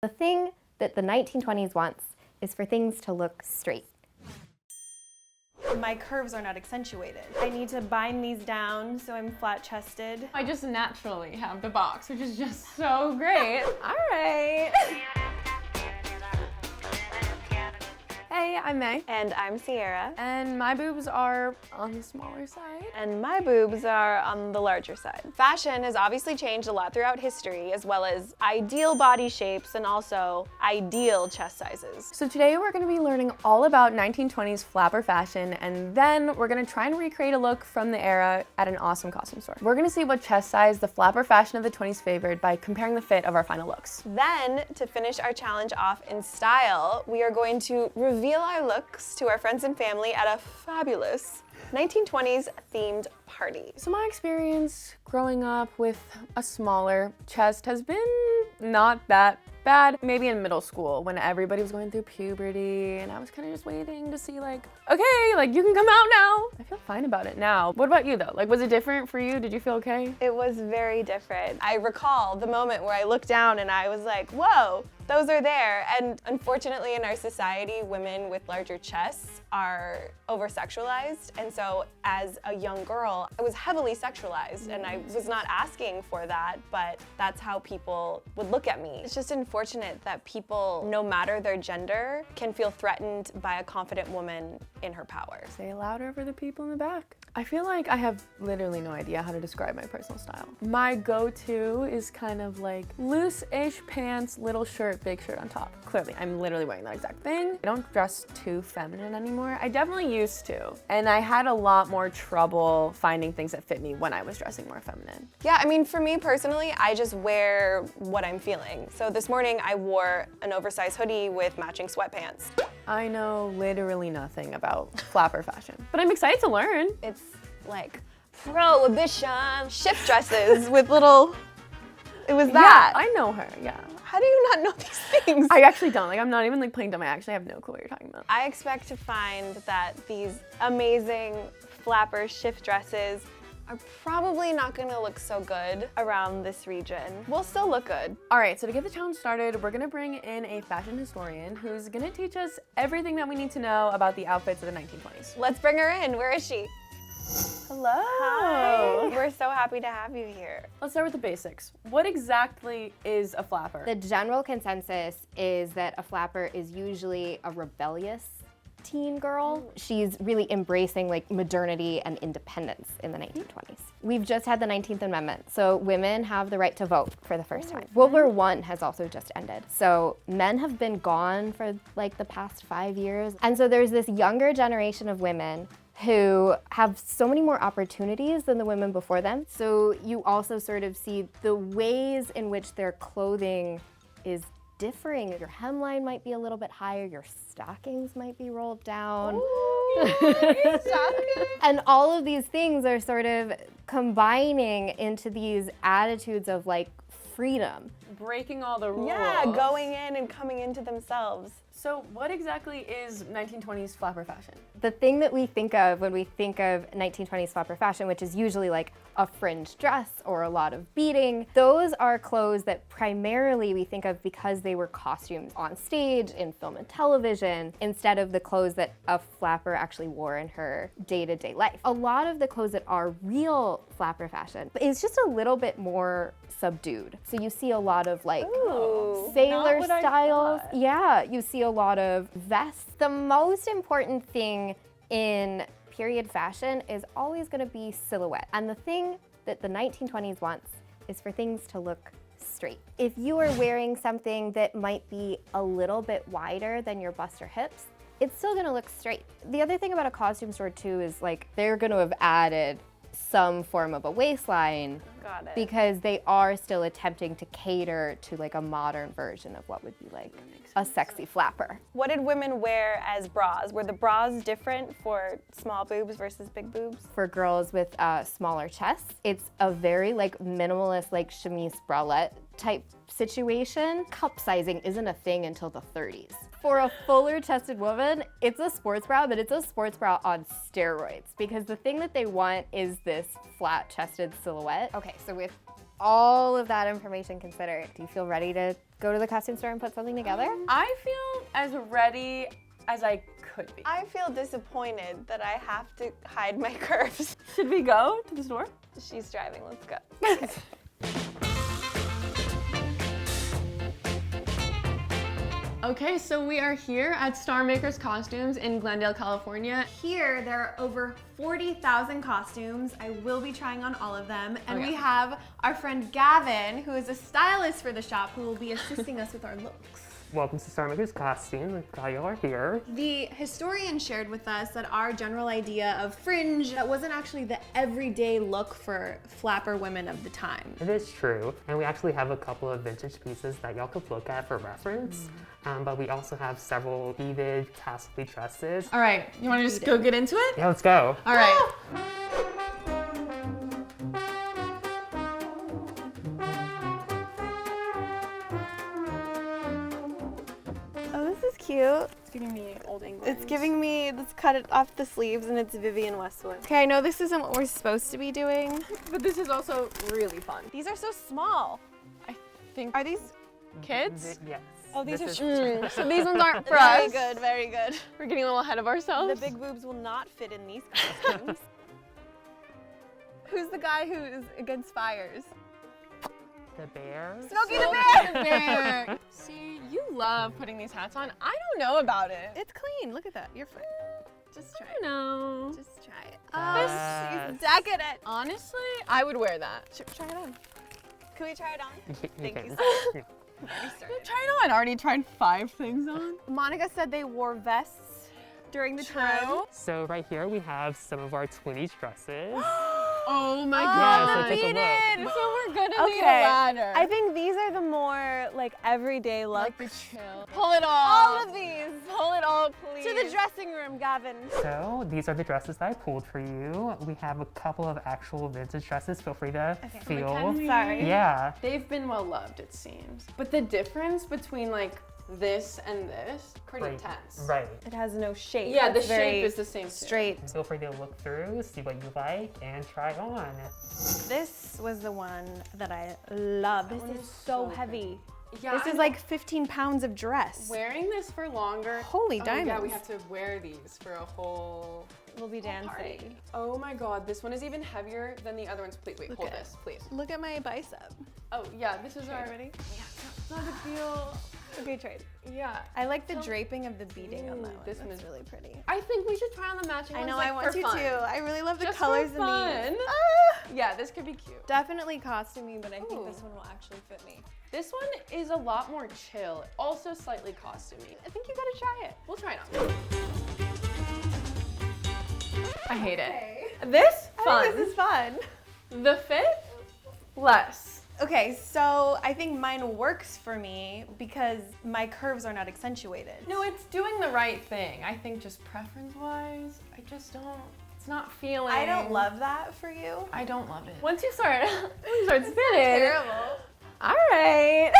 The thing that the 1920s wants is for things to look straight. My curves are not accentuated. I need to bind these down so I'm flat-chested. I just naturally have the box, which is just so great. All right. Hey, I'm Mei. And I'm Sierra. And my boobs are on the smaller side. And my boobs are on the larger side. Fashion has obviously changed a lot throughout history, as well as ideal body shapes and also ideal chest sizes. So today we're going to be learning all about 1920s flapper fashion, and then we're going to try and recreate a look from the era at an awesome costume store. We're going to see what chest size the flapper fashion of the 20s favored by comparing the fit of our final looks. Then, to finish our challenge off in style, we are going to reveal our looks to our friends and family at a fabulous 1920s themed party. So my experience growing up with a smaller chest has been not that bad. Maybe in middle school when everybody was going through puberty and I was kind of just waiting to see like, okay, like you can come out now. I feel fine about it now. What about you though? Like, was it different for you? Did you feel okay? It was very different. I recall the moment where I looked down and I was like, whoa, those are there. And unfortunately in our society, women with larger chests are over-sexualized. And so as a young girl, I was heavily sexualized and I was not asking for that, but that's how people would look at me. It's just unfortunate that people, no matter their gender, can feel threatened by a confident woman in her power. Say it louder for the people in the back. I feel like I have literally no idea how to describe my personal style. My go-to is kind of like loose-ish pants, little shirt, big shirt on top. Clearly, I'm literally wearing that exact thing. I don't dress too feminine anymore. I definitely used to. And I had a lot more trouble finding things that fit me when I was dressing more feminine. Yeah, I mean, for me personally, I just wear what I'm feeling. So this morning I wore an oversized hoodie with matching sweatpants. I know literally nothing about flapper fashion, but I'm excited to learn. It's like prohibition shift dresses with little, it was that. Yeah, I know her, yeah. How do you not know these things? I actually don't. Like, I'm not even like playing dumb. I actually have no clue what you're talking about. I expect to find that these amazing flapper shift dresses are probably not gonna look so good around this region. We'll still look good. All right, so to get the challenge started, we're gonna bring in a fashion historian who's gonna teach us everything that we need to know about the outfits of the 1920s. Let's bring her in. Where is she? Hello. Hi. We're so happy to have you here. Let's start with the basics. What exactly is a flapper? The general consensus is that a flapper is usually a rebellious teen girl. She's really embracing like modernity and independence in the 1920s. We've just had the 19th Amendment, so women have the right to vote for the first time. World War I has also just ended. So men have been gone for like the past 5 years. And so there's this younger generation of women who have so many more opportunities than the women before them. So you also sort of see the ways in which their clothing is differing. Your hemline might be a little bit higher, your stockings might be rolled down. Ooh, and all of these things are sort of combining into these attitudes of like freedom. Breaking all the rules. yeah, going in and coming into themselves. So what exactly is 1920s flapper fashion? The thing that we think of when we think of 1920s flapper fashion, which is usually like a fringe dress or a lot of beading, those are clothes that primarily we think of because they were costumes on stage, in film and television, instead of the clothes that a flapper actually wore in her day-to-day life. A lot of the clothes that are real flapper fashion is just a little bit more subdued. So you see a lot of like sailor not what I styles. thought. Yeah, you see a lot of vests. The most important thing in period fashion is always going to be silhouette. And the thing that the 1920s wants is for things to look straight. If you are wearing something that might be a little bit wider than your bust or hips, it's still going to look straight. The other thing about a costume store too is like they're going to have added some form of a waistline. Got it. Because they are still attempting to cater to like a modern version of what would be like a sexy flapper. What did women wear as bras? Were the bras different for small boobs versus big boobs? For girls with smaller chests, it's a very like minimalist like chemise bralette type situation. Cup sizing isn't a thing until the 30s. For a fuller chested woman, it's a sports bra, but it's a sports bra on steroids because the thing that they want is this flat chested silhouette. Okay, so with all of that information considered, do you feel ready to go to the costume store and put something together? I feel as ready as I could be. I feel disappointed that I have to hide my curves. Should we go to the store? She's driving, let's go. Okay, so we are here at Star Makers Costumes in Glendale, California. Here, there are over 40,000 costumes. I will be trying on all of them. And we have our friend Gavin, who is a stylist for the shop, who will be assisting us with our looks. Welcome to Star Makers Costumes. Glad y'all are here. The historian shared with us that our general idea of fringe, that wasn't actually the everyday look for flapper women of the time. It is true, and we actually have a couple of vintage pieces that y'all could look at for reference. But we also have several beaded, tassel dresses. All right, you wanna just go get into it? Yeah, let's go. All right. Oh, this is cute. It's giving me old England. It's giving me, let's cut it off the sleeves and it's Vivienne Westwood. Okay, I know this isn't what we're supposed to be doing. But this is also really fun. These are so small. I think. Are these? Kids? Yes. Oh, these This are is- So these ones aren't for very us. good, very good. We're getting a little ahead of The ourselves. big boobs will not fit in these costumes. Who's the guy who's against fires? The bear. Smokey the Smokey Bear! the Bear. See, you love putting these hats on. I don't know about it. It's clean, look at that, you're fine. Just try it, No. just try it. Yes. She's decadent. Honestly, I would wear that. Try it on. Can we try it on? You Thank can. you Yeah. Try it on. I already tried 5 things on. Monica said they wore vests during the trend. So right here we have some of our 20s dresses. Oh my Yeah, god. so take a look. So we're gonna need a Okay, ladder. I think these are the more like everyday like looks. the chill. Pull it all. All of these. Pull it all, please. To the dressing room, Gavin. So these are the dresses that I pulled for you. We have a couple of actual vintage dresses. Feel free to feel. Sorry. Yeah. They've been well loved, it seems. But the difference between like this and this, pretty intense. Right. It has no shape. Yeah, the It's very shape is the same. straight. Feel free to look through, see what you like, and try on. This was the one that I love. This one is is so so heavy. Yeah, This is like 15 pounds of dress. wearing this for longer. Holy Oh, yeah, we diamonds. have to wear these for a whole We'll be dancing. party. Oh my god, this one is even heavier than the other ones. Please, wait, hold at this, please. Look at my bicep. Oh yeah, this is our. Ready? Not a big deal. Okay, trade. Yeah. I like the draping of the beading on that one. this one That's is really pretty. I think we should try on the matching I ones, know, like, I want for you fun. to. I really love the Just colors for in fun. these. Ah! Yeah, this could be cute. Definitely costumey, but I think Ooh. this one will actually fit me. This one is a lot more chill, also slightly costumey. I think you gotta try it. We'll try it on. I hate it. This? I Fun. think this is fun. The fit? Less. Okay, so I think mine works for me because my curves are not accentuated. No, it's doing the right thing. I think just preference-wise, I just don't, it's not feeling. I don't love that for you. I don't love it. Once you start spinning. Terrible. All right.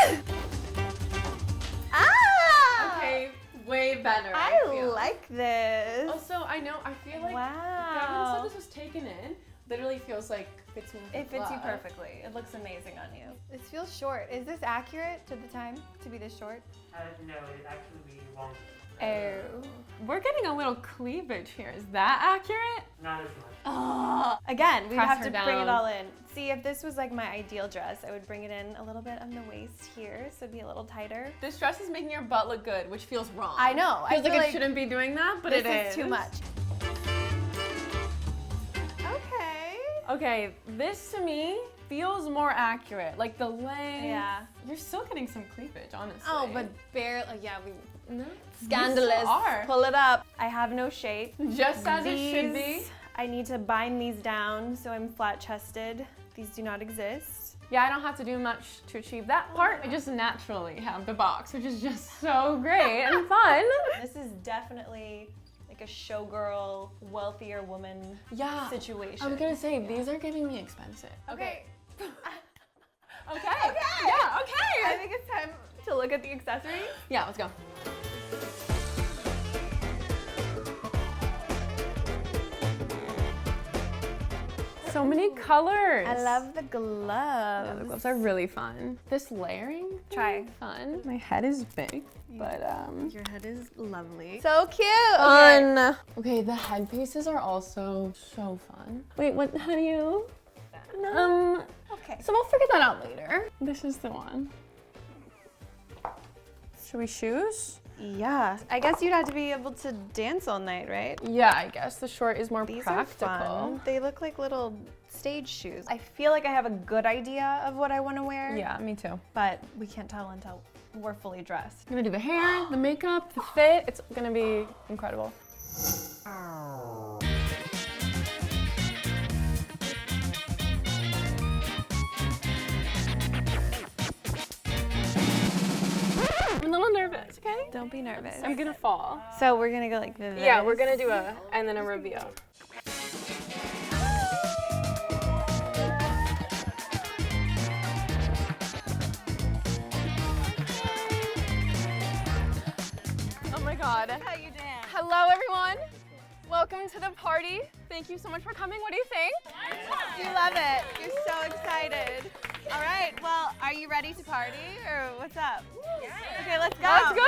Ah! Okay, way better. I feel. like this. Also, I feel like Gavin Wow. said this was taken in. Literally feels like fits me. It fits you glove. perfectly. It looks amazing on you. This feels short. Is this accurate to the time to be this short? No, it actually be longer. Oh. We're getting a little cleavage here. Is that accurate? Not as much. Oh. Again, we'd Press have her to bring it down. all in. See, if this was like my ideal dress, I would bring it in a little bit on the waist here, so it'd be a little tighter. This dress is making your butt look good, which feels wrong. I know. Feels I like feel it shouldn't be doing that, but this it is too much. Okay. Okay, this to me feels more accurate. Like the length. Yeah. You're still getting some cleavage, honestly. Oh, but barely. Yeah, we. no. Scandalous. You are. Pull it up. I have no shape. Just as it should be. These, I need to bind these down so I'm flat-chested. These do not exist. Yeah, I don't have to do much to achieve that part. I just naturally have the box, which is just so great and fun. This is definitely like a showgirl, wealthier woman Yeah. situation. I was gonna say, these are giving me expensive. Okay. Okay. Okay. Yeah, okay. I think it's time to look at the accessories. Yeah, let's go. So many colors. I love the Yeah, gloves. the gloves are really fun. This layering, Try. fun. My head is big, but Your head is lovely. So cute. fun. Okay, the headpieces are also so fun. Wait, what? How do you? Okay. So we'll figure that out later. This is the one. Should we shoes? Yeah. I guess you'd have to be able to dance all night, right? Yeah, I guess the short is more These practical. are fun. They look like little stage shoes. I feel like I have a good idea of what I want to wear. Yeah, me too. But we can't tell until we're fully dressed. I'm gonna do the hair, the makeup, the fit. It's gonna be incredible. I'm a little nervous, okay? Don't be nervous. I'm gonna fall. So we're gonna go like this. Yeah, we're gonna do and then a reveal. Oh my God. How you dance. Hello, everyone. Welcome to the party. Thank you so much for coming. What do you think? You love it. You're so excited. All right. Well, are you ready to party or what's up? Yeah. Okay, let's go. Let's go.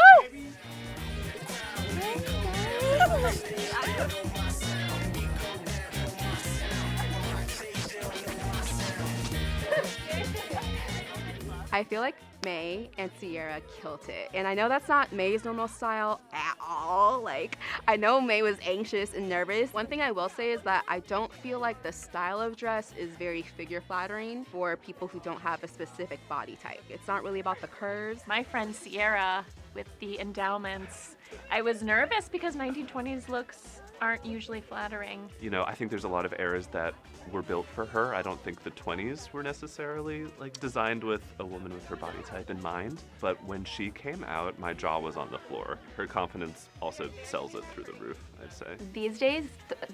I feel like Mei and Sierra killed it. And I know that's not Mei's normal style at all. Like, I know Mei was anxious and nervous. One thing I will say is that I don't feel like the style of dress is very figure flattering for people who don't have a specific body type. It's not really about the curves. My friend Sierra with the endowments. I was nervous because 1920s looks aren't usually flattering. You know, I think there's a lot of eras that were built for her. I don't think the 20s were necessarily like designed with a woman with her body type in mind. But when she came out, my jaw was on the floor. Her confidence also sells it through the roof, I'd say. These days,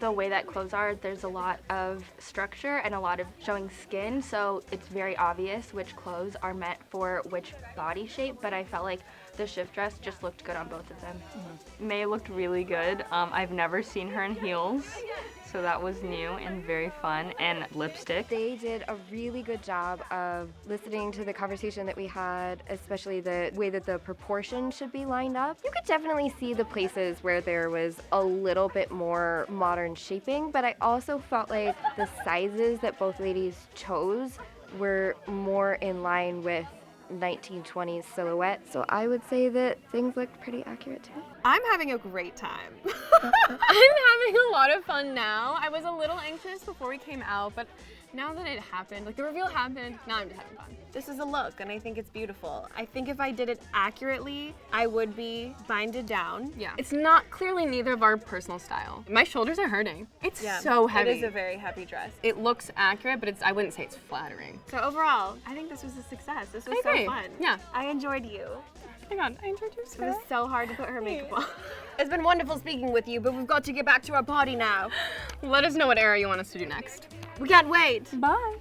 the way that clothes are, there's a lot of structure and a lot of showing skin, so it's very obvious which clothes are meant for which body shape, but I felt like the shift dress just looked good on both of them. Mei looked really good. I've never seen her in heels, so that was new and very fun, and lipstick. They did a really good job of listening to the conversation that we had, especially the way that the proportions should be lined up. You could definitely see the places where there was a little bit more modern shaping, but I also felt like the sizes that both ladies chose were more in line with 1920s silhouette, so I would say that things looked pretty accurate too. I'm having a great time. I'm having a lot of fun now. I was a little anxious before we came out, but now that it happened, like the reveal happened, now I'm just having fun. This is a look, and I think it's beautiful. I think if I did it accurately, I would be binded down. Yeah. It's not clearly neither of our personal style. My shoulders are hurting. It's so heavy. It is a very heavy dress. It looks accurate, but I wouldn't say it's flattering. So overall, I think this was a success. This was I agree. so fun. Yeah. I enjoyed you. Oh my God, I enjoyed you It was so hard to put her makeup on. It's been wonderful speaking with you, but we've got to get back to our party now. Let us know what era you want us to do next. We can't wait. Bye.